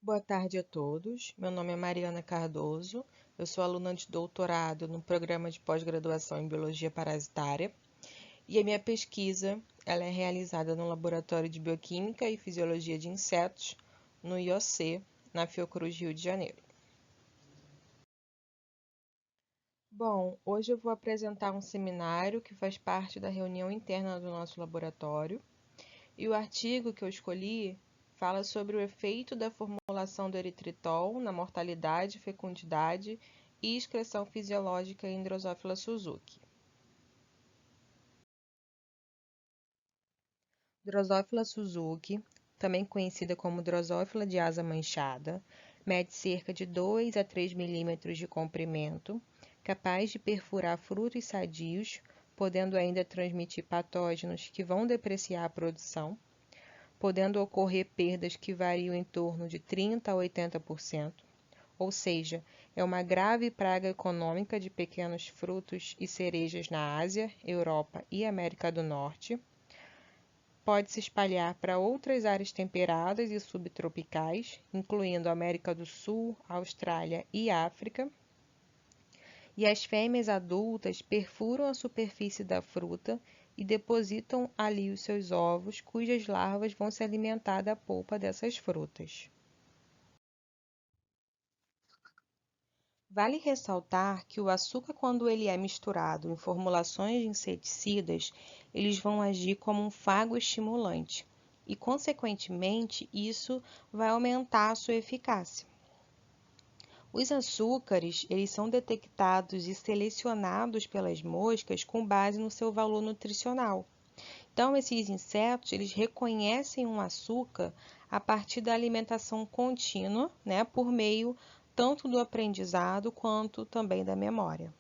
Boa tarde a todos. Meu nome é Mariana Cardoso. Eu sou aluna de doutorado no programa de pós-graduação em Biologia Parasitária e a minha pesquisa ela é realizada no Laboratório de Bioquímica e Fisiologia de Insetos, no IOC, na Fiocruz, Rio de Janeiro. Bom, hoje eu vou apresentar um seminário que faz parte da reunião interna do nosso laboratório e o artigo que eu escolhi fala sobre o efeito da formulação do eritritol na mortalidade, fecundidade e excreção fisiológica em Drosophila suzuki. Drosophila suzuki, também conhecida como Drosophila de asa manchada, mede cerca de 2 a 3 milímetros de comprimento, capaz de perfurar frutos sadios, podendo ainda transmitir patógenos que vão depreciar a produção, podendo ocorrer perdas que variam em torno de 30% a 80%, ou seja, é uma grave praga econômica de pequenos frutos e cerejas na Ásia, Europa e América do Norte. Pode se espalhar para outras áreas temperadas e subtropicais, incluindo América do Sul, Austrália e África. E as fêmeas adultas perfuram a superfície da fruta e depositam ali os seus ovos, cujas larvas vão se alimentar da polpa dessas frutas. Vale ressaltar que o açúcar, quando ele é misturado em formulações de inseticidas, eles vão agir como um fagoestimulante e, consequentemente, isso vai aumentar a sua eficácia. Os açúcares, eles são detectados e selecionados pelas moscas com base no seu valor nutricional. Então, esses insetos, eles reconhecem um açúcar a partir da alimentação contínua, né, por meio tanto do aprendizado quanto também da memória.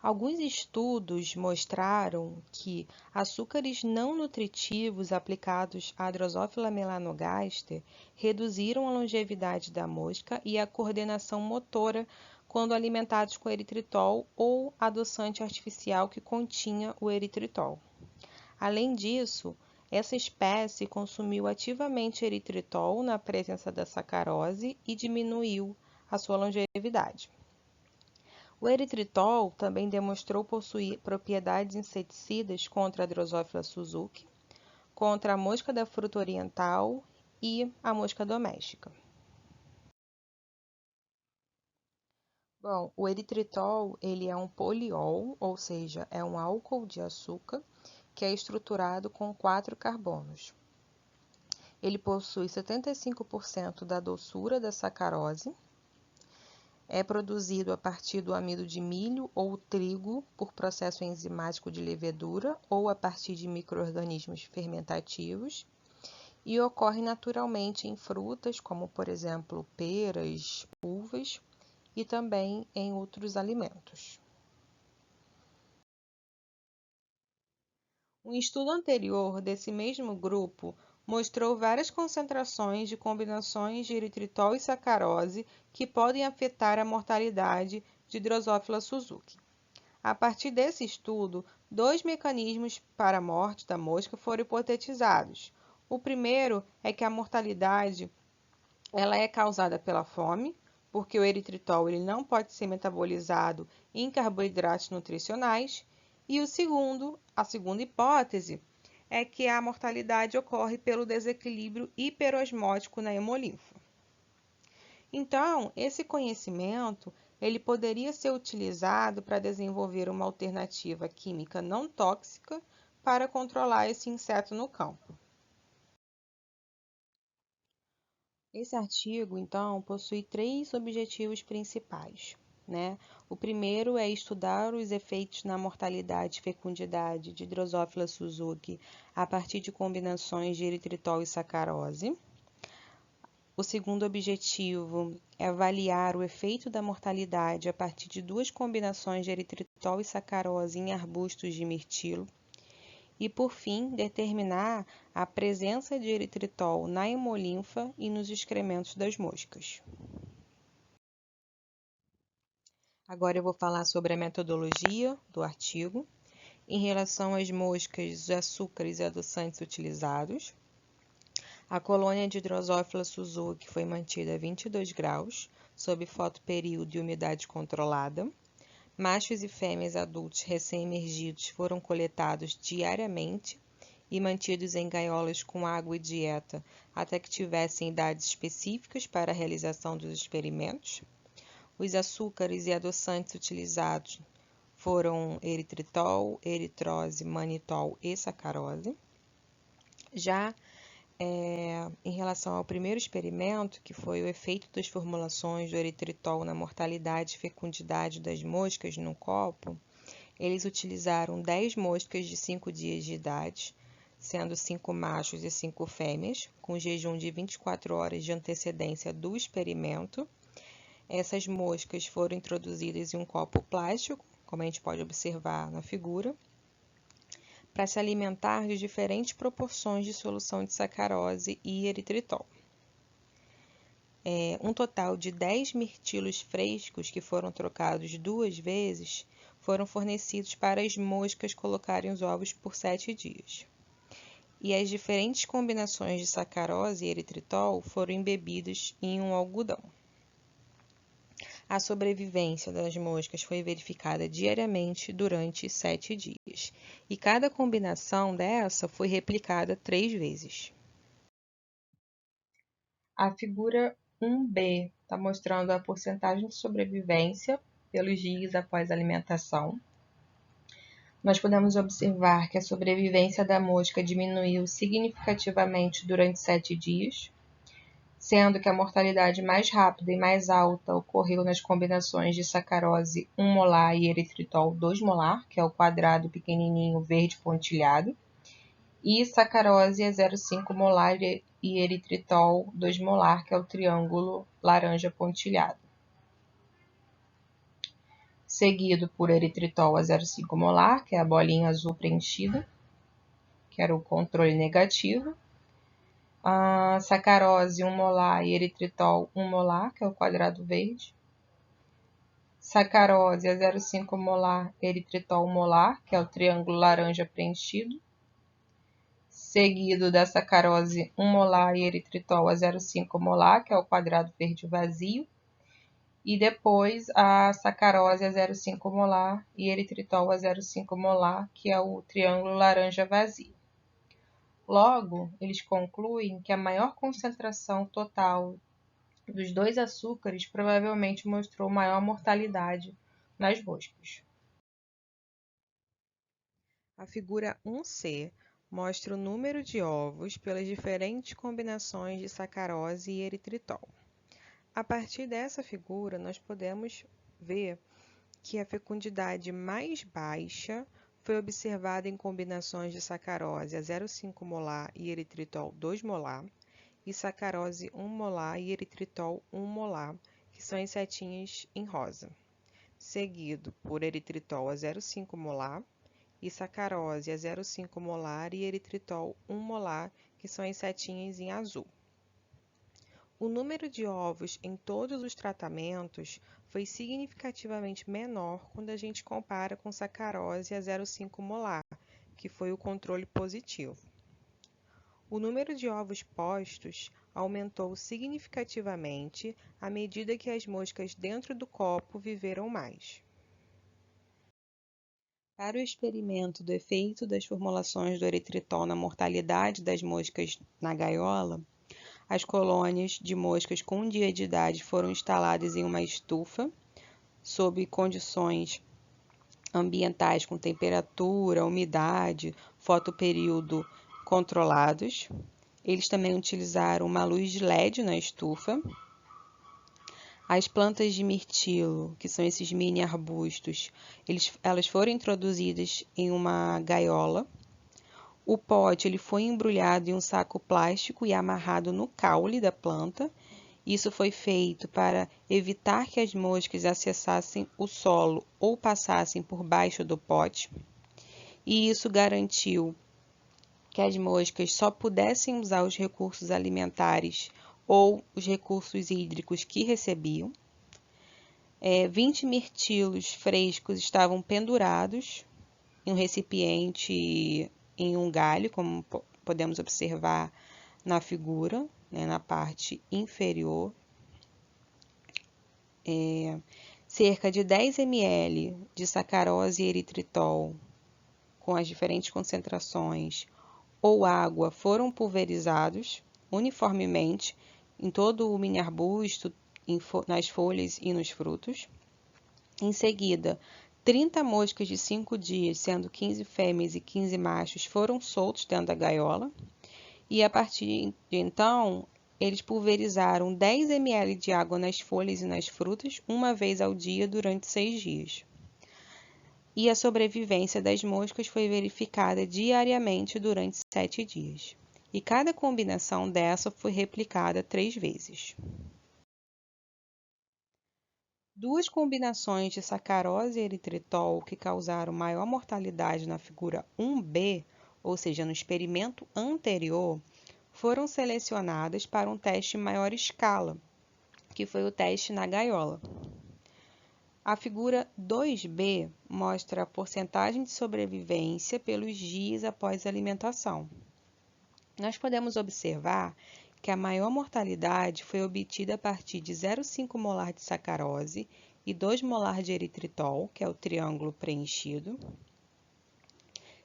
Alguns estudos mostraram que açúcares não nutritivos aplicados à Drosophila melanogaster reduziram a longevidade da mosca e a coordenação motora quando alimentados com eritritol ou adoçante artificial que continha o eritritol. Além disso, essa espécie consumiu ativamente eritritol na presença da sacarose e diminuiu a sua longevidade. O eritritol também demonstrou possuir propriedades inseticidas contra a Drosophila suzuki, contra a mosca da fruta oriental e a mosca doméstica. Bom, o eritritol ele é um poliol, ou seja, é um álcool de açúcar que é estruturado com 4 carbonos. Ele possui 75% da doçura da sacarose, é produzido a partir do amido de milho ou trigo por processo enzimático de levedura ou a partir de micro-organismos fermentativos e ocorre naturalmente em frutas, como por exemplo peras, uvas e também em outros alimentos. Um estudo anterior desse mesmo grupo mostrou várias concentrações de combinações de eritritol e sacarose que podem afetar a mortalidade de Drosophila suzuki. A partir desse estudo, 2 mecanismos para a morte da mosca foram hipotetizados. O primeiro é que a mortalidade ela é causada pela fome, porque o eritritol ele não pode ser metabolizado em carboidratos nutricionais, e a segunda hipótese, é que a mortalidade ocorre pelo desequilíbrio hiperosmótico na hemolinfa. Então, esse conhecimento ele poderia ser utilizado para desenvolver uma alternativa química não tóxica para controlar esse inseto no campo. Esse artigo, então, possui 3 objetivos principais, né? O primeiro é estudar os efeitos na mortalidade e fecundidade de Drosophila suzuki a partir de combinações de eritritol e sacarose. O segundo objetivo é avaliar o efeito da mortalidade a partir de 2 combinações de eritritol e sacarose em arbustos de mirtilo. E, por fim, determinar a presença de eritritol na hemolinfa e nos excrementos das moscas. Agora eu vou falar sobre a metodologia do artigo em relação às moscas, açúcares e adoçantes utilizados. A colônia de Drosophila Suzuki foi mantida a 22 graus, sob fotoperíodo e umidade controlada. Machos e fêmeas adultos recém-emergidos foram coletados diariamente e mantidos em gaiolas com água e dieta até que tivessem idades específicas para a realização dos experimentos. Os açúcares e adoçantes utilizados foram eritritol, eritrose, manitol e sacarose. Já em relação ao primeiro experimento, que foi o efeito das formulações do eritritol na mortalidade e fecundidade das moscas no copo, eles utilizaram 10 moscas de 5 dias de idade, sendo 5 machos e 5 fêmeas, com jejum de 24 horas de antecedência do experimento. Essas moscas foram introduzidas em um copo plástico, como a gente pode observar na figura, para se alimentar de diferentes proporções de solução de sacarose e eritritol. Um total de 10 mirtilos frescos que foram trocados 2 vezes foram fornecidos para as moscas colocarem os ovos por 7 dias. E as diferentes combinações de sacarose e eritritol foram embebidas em um algodão. A sobrevivência das moscas foi verificada diariamente durante 7 dias, e cada combinação dessa foi replicada 3 vezes. A figura 1b está mostrando a porcentagem de sobrevivência pelos dias após a alimentação. Nós podemos observar que a sobrevivência da mosca diminuiu significativamente durante 7 dias, sendo que a mortalidade mais rápida e mais alta ocorreu nas combinações de sacarose 1 molar e eritritol 2 molar, que é o quadrado pequenininho verde pontilhado, e sacarose 0,5 molar e eritritol 2 molar, que é o triângulo laranja pontilhado. Seguido por eritritol a 0,5 molar, que é a bolinha azul preenchida, que era o controle negativo. A sacarose 1 molar e eritritol 1 molar, que é o quadrado verde. Sacarose a 0,5 molar, eritritol 1 molar, que é o triângulo laranja preenchido. Seguido da sacarose 1 molar e eritritol a 0,5 molar, que é o quadrado verde vazio. E depois a sacarose a 0,5 molar e eritritol a 0,5 molar, que é o triângulo laranja vazio. Logo, eles concluem que a maior concentração total dos 2 açúcares provavelmente mostrou maior mortalidade nas moscas. A figura 1c mostra o número de ovos pelas diferentes combinações de sacarose e eritritol. A partir dessa figura, nós podemos ver que a fecundidade mais baixa foi observada em combinações de sacarose a 0,5 molar e eritritol 2 molar, e sacarose 1 molar e eritritol 1 molar, que são as setinhas em rosa, seguido por eritritol a 0,5 molar e sacarose a 0,5 molar e eritritol 1 molar, que são as setinhas em azul. O número de ovos em todos os tratamentos foi significativamente menor quando a gente compara com sacarose a 0,5 molar, que foi o controle positivo. O número de ovos postos aumentou significativamente à medida que as moscas dentro do copo viveram mais. Para o experimento do efeito das formulações do eritritol na mortalidade das moscas na gaiola, as colônias de moscas com 1 dia de idade foram instaladas em uma estufa, sob condições ambientais com temperatura, umidade, fotoperíodo controlados. Eles também utilizaram uma luz de LED na estufa. As plantas de mirtilo, que são esses mini arbustos, elas foram introduzidas em uma gaiola. O pote ele foi embrulhado em um saco plástico e amarrado no caule da planta. Isso foi feito para evitar que as moscas acessassem o solo ou passassem por baixo do pote. E isso garantiu que as moscas só pudessem usar os recursos alimentares ou os recursos hídricos que recebiam. 20 mirtilos frescos estavam pendurados em um recipiente em um galho, como podemos observar na figura, né, na parte inferior, cerca de 10 ml de sacarose e eritritol com as diferentes concentrações ou água foram pulverizados uniformemente em todo o mini arbusto, nas folhas e nos frutos. Em seguida, 30 moscas de 5 dias, sendo 15 fêmeas e 15 machos, foram soltos dentro da gaiola. E a partir de então, eles pulverizaram 10 ml de água nas folhas e nas frutas, uma vez ao dia durante 6 dias. E a sobrevivência das moscas foi verificada diariamente durante 7 dias. E cada combinação dessa foi replicada 3 vezes. Duas combinações de sacarose e eritritol que causaram maior mortalidade na figura 1b, ou seja, no experimento anterior, foram selecionadas para um teste em maior escala, que foi o teste na gaiola. A figura 2b mostra a porcentagem de sobrevivência pelos dias após a alimentação. Nós podemos observar que a maior mortalidade foi obtida a partir de 0,5 molar de sacarose e 2 molar de eritritol, que é o triângulo preenchido,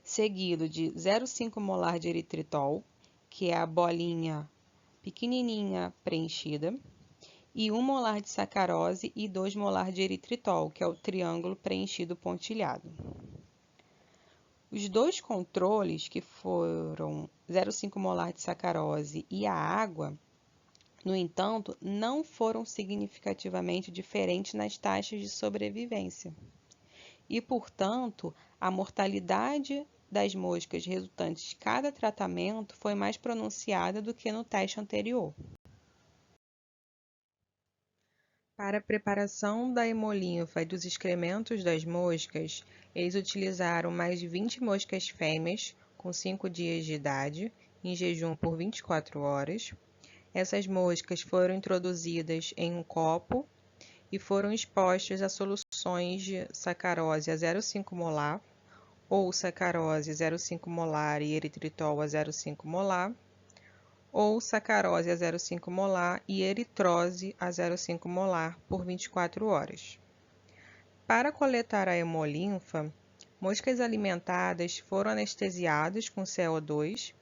seguido de 0,5 molar de eritritol, que é a bolinha pequenininha preenchida, e 1 molar de sacarose e 2 molar de eritritol, que é o triângulo preenchido pontilhado. Os dois controles, que foram 0,5 molar de sacarose e a água, no entanto, não foram significativamente diferentes nas taxas de sobrevivência. E, portanto, a mortalidade das moscas resultantes de cada tratamento foi mais pronunciada do que no teste anterior. Para a preparação da hemolinfa e dos excrementos das moscas, eles utilizaram mais de 20 moscas fêmeas com 5 dias de idade, em jejum por 24 horas. Essas moscas foram introduzidas em um copo e foram expostas a soluções de sacarose a 0,5 molar, ou sacarose 0,5 molar e eritritol a 0,5 molar, ou sacarose a 0,5 molar e eritrose a 0,5 molar por 24 horas. Para coletar a hemolinfa, moscas alimentadas foram anestesiadas com CO2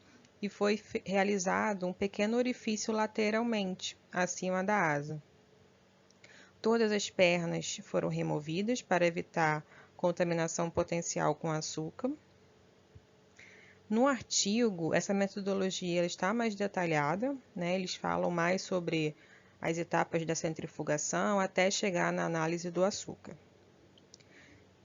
e foi realizado um pequeno orifício lateralmente, acima da asa. Todas as pernas foram removidas para evitar contaminação potencial com açúcar. No artigo, essa metodologia está mais detalhada, né? Eles falam mais sobre as etapas da centrifugação até chegar na análise do açúcar.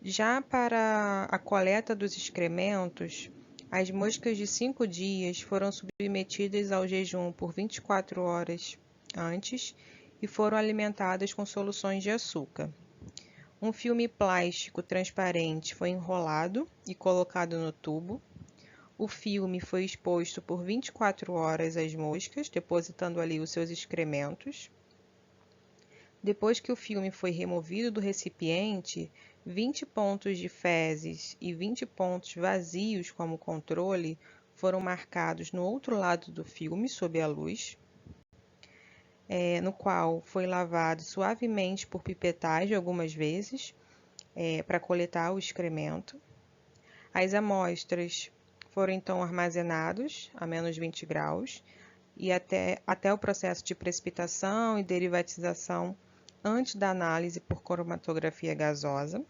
Já para a coleta dos excrementos, as moscas de 5 dias foram submetidas ao jejum por 24 horas antes e foram alimentadas com soluções de açúcar. Um filme plástico transparente foi enrolado e colocado no tubo. O filme foi exposto por 24 horas às moscas, depositando ali os seus excrementos. Depois que o filme foi removido do recipiente, 20 pontos de fezes e 20 pontos vazios como controle foram marcados no outro lado do filme, sob a luz, no qual foi lavado suavemente por pipetagem algumas vezes, para coletar o excremento. As amostras foram então armazenados a menos 20 graus e até o processo de precipitação e derivatização antes da análise por cromatografia gasosa.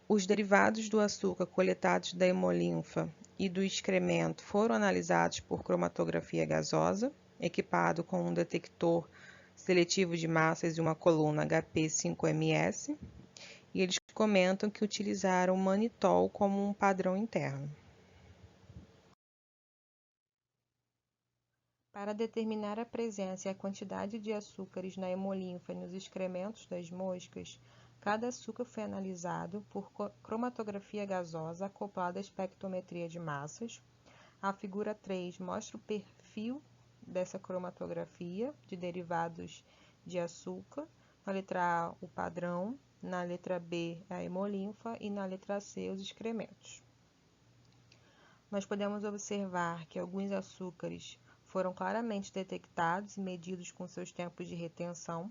Os derivados do açúcar coletados da hemolinfa e do excremento foram analisados por cromatografia gasosa, equipado com um detector seletivo de massas e uma coluna HP5MS. E eles comentam que utilizaram o manitol como um padrão interno. Para determinar a presença e a quantidade de açúcares na hemolinfa e nos excrementos das moscas, cada açúcar foi analisado por cromatografia gasosa acoplada à espectrometria de massas. A figura 3 mostra o perfil dessa cromatografia de derivados de açúcar. Na letra A, o padrão. Na letra B, a hemolinfa e na letra C, os excrementos. nós podemos observar que alguns açúcares foram claramente detectados e medidos com seus tempos de retenção.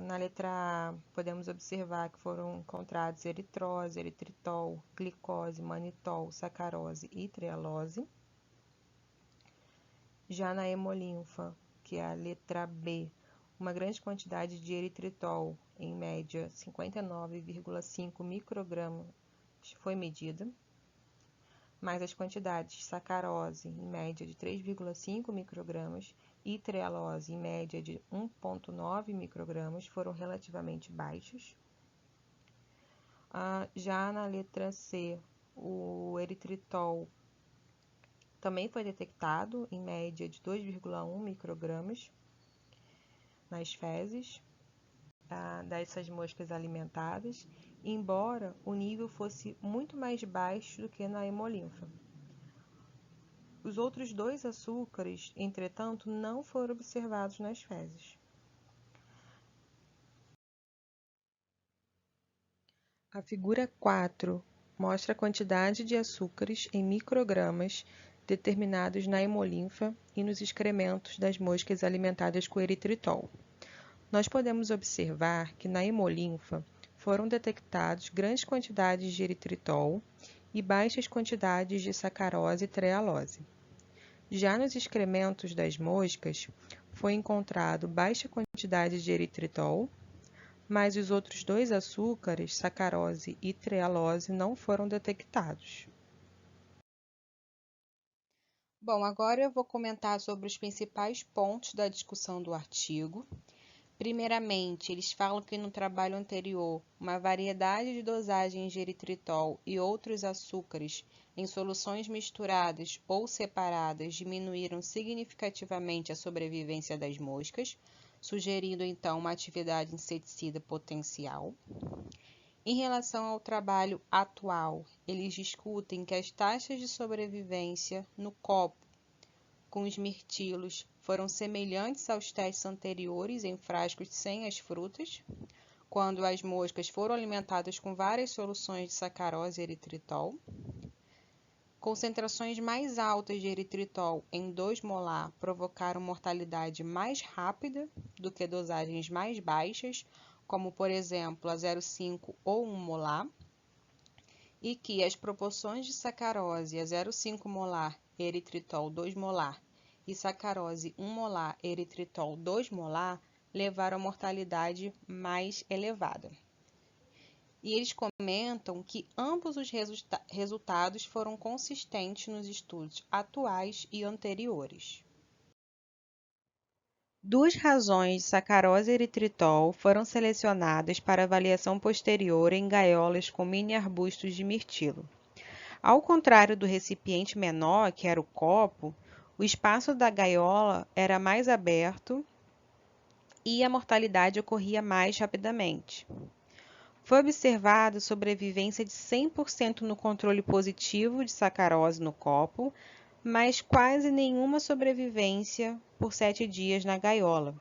Na letra A, podemos observar que foram encontrados eritrose, eritritol, glicose, manitol, sacarose e trealose. Já na hemolinfa, que é a letra B, uma grande quantidade de eritritol, em média 59,5 microgramas, foi medida, mas as quantidades de sacarose, em média de 3,5 microgramas, e trealose, em média de 1,9 microgramas, foram relativamente baixos. Já na letra C, o eritritol também foi detectado em média de 2,1 microgramas nas fezes dessas moscas alimentadas, embora o nível fosse muito mais baixo do que na hemolinfa. Os outros dois açúcares, entretanto, não foram observados nas fezes. A figura 4 mostra a quantidade de açúcares em microgramas determinados na hemolinfa e nos excrementos das moscas alimentadas com eritritol. Nós podemos observar que na hemolinfa foram detectados grandes quantidades de eritritol e baixas quantidades de sacarose e trealose. Já nos excrementos das moscas, foi encontrado baixa quantidade de eritritol, mas os outros dois açúcares, sacarose e trealose, não foram detectados. Bom, agora eu vou comentar sobre os principais pontos da discussão do artigo. Primeiramente, eles falam que no trabalho anterior, uma variedade de dosagens de eritritol e outros açúcares em soluções misturadas ou separadas diminuíram significativamente a sobrevivência das moscas, sugerindo então uma atividade inseticida potencial. Em relação ao trabalho atual, eles discutem que as taxas de sobrevivência no copo com os mirtilos foram semelhantes aos testes anteriores em frascos sem as frutas, quando as moscas foram alimentadas com várias soluções de sacarose e eritritol. Concentrações mais altas de eritritol em 2 molar provocaram mortalidade mais rápida do que dosagens mais baixas, como por exemplo a 0,5 ou 1 molar, e que as proporções de sacarose a 0,5 molar eritritol 2 molar e sacarose 1 molar eritritol 2 molar levaram a mortalidade mais elevada. E eles comentam que ambos os resultados foram consistentes nos estudos atuais e anteriores. Duas razões de sacarose e eritritol foram selecionadas para avaliação posterior em gaiolas com mini arbustos de mirtilo. Ao contrário do recipiente menor, que era o copo, o espaço da gaiola era mais aberto e a mortalidade ocorria mais rapidamente. Foi observada sobrevivência de 100% no controle positivo de sacarose no copo, mas quase nenhuma sobrevivência por 7 dias na gaiola.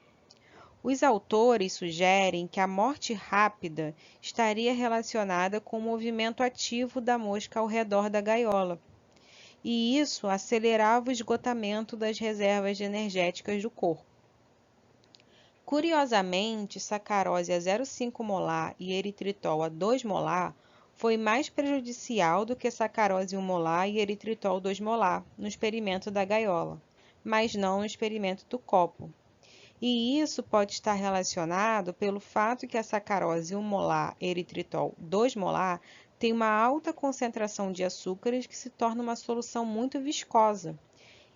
Os autores sugerem que a morte rápida estaria relacionada com o movimento ativo da mosca ao redor da gaiola, e isso acelerava o esgotamento das reservas energéticas do corpo. Curiosamente, sacarose a 0,5 molar e eritritol a 2 molar foi mais prejudicial do que sacarose 1 molar e eritritol 2 molar no experimento da gaiola, mas não no experimento do copo. E isso pode estar relacionado pelo fato que a sacarose 1 molar e eritritol 2 molar tem uma alta concentração de açúcares que se torna uma solução muito viscosa.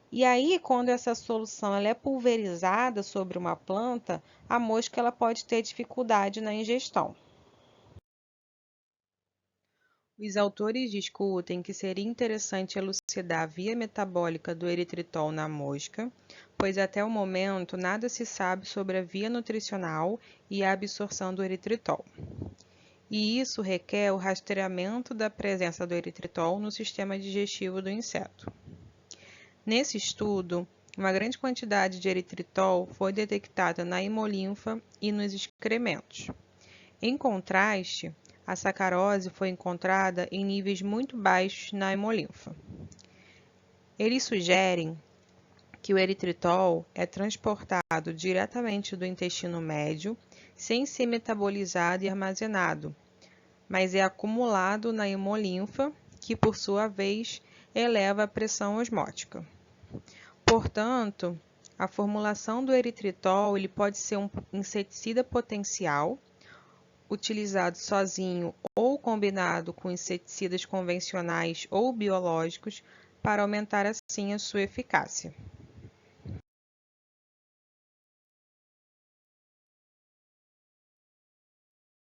E aí, quando essa solução é pulverizada sobre uma planta, a mosca ela pode ter dificuldade na ingestão. Os autores discutem que seria interessante elucidar a via metabólica do eritritol na mosca, pois até o momento nada se sabe sobre a via nutricional e a absorção do eritritol. E isso requer o rastreamento da presença do eritritol no sistema digestivo do inseto. Nesse estudo, uma grande quantidade de eritritol foi detectada na hemolinfa e nos excrementos. Em contraste, a sacarose foi encontrada em níveis muito baixos na hemolinfa. Eles sugerem que o eritritol é transportado diretamente do intestino médio, sem ser metabolizado e armazenado, mas é acumulado na hemolinfa, que por sua vez eleva a pressão osmótica. Portanto, a formulação do eritritol ele pode ser um inseticida potencial, utilizado sozinho ou combinado com inseticidas convencionais ou biológicos para aumentar assim a sua eficácia.